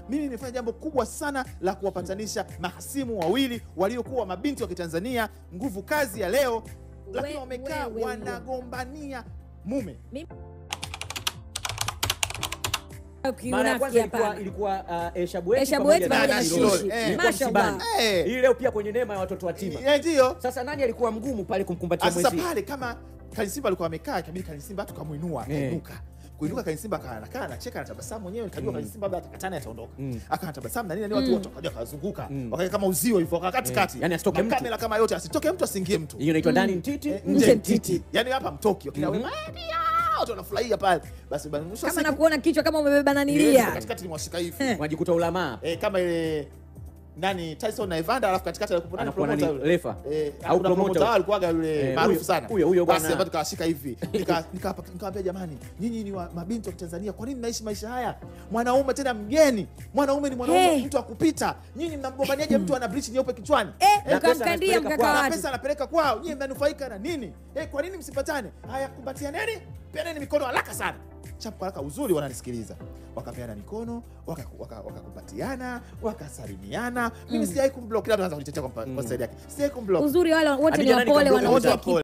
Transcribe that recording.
mimi nimefanya jambo kubwa sana la kuwapatanisha mahasimu wawili waliokuwa mabinti wa Kitanzania, nguvu kazi ya leo, lakini wamekaa wanagombania mume. Mara ya kwanza ilikuwa Eshabueti pamoja na Shiloshi. Mashallah. Hii leo pia kwenye neema ya watoto yatima. Ndio. Sasa nani alikuwa mgumu pale kumkumbatia mwenzi? Sasa pale kama Kanisimba alikuwa amekaa, ikabidi Kanisimba tukamuinua, akainuka. Kuinuka Kanisimba anakaa anacheka na tabasamu mwenyewe, nikajua Kanisimba labda atakatana ataondoka. Akatabasamu na nini watu wote wakaja kuzunguka. Wakaja kama uzio hivyo katikati. Yaani asitoke mtu. Kamera kama yote asitoke mtu, asiingie mtu. Hiyo inaitwa ndani mtiti, nje mtiti. Yaani hapa mtoki. Wakina wema watu wanafurahia pale. Basi kama nakuona kichwa kama umebeba nanilia. Katikati ni mwashika hivi. Wajikuta ulamaa. Kama ile nani Tyson na Evander, alafu katikati alikuwa nani promoter yule refa au promoter alikuwa yule maarufu sana huyo basi hapa tukashika hivi nikamwambia jamani, nyinyi ni mabinti wa Tanzania, kwa nini mnaishi maisha haya? Mwanaume tena mgeni, mwanaume ni mwanaume, mtu akupita, nyinyi mnamgombaniaje mtu ana bleach nyeupe kichwani ukamkandia mkaka wake, pesa anapeleka kwao, nyinyi mnanufaika na nini? Kwa nini msipatane? Haya, kumbatianeni, peaneni mikono haraka sana, chapu haraka. Uzuri wananisikiliza, wakapeana mikono, wakakumbatiana, wakasalimiana. Mimi sijai kumblock, kila mtu anaanza kunitetea kwa side yake, sijai kumblock. Uzuri wale wote ni wapole, wanaotoa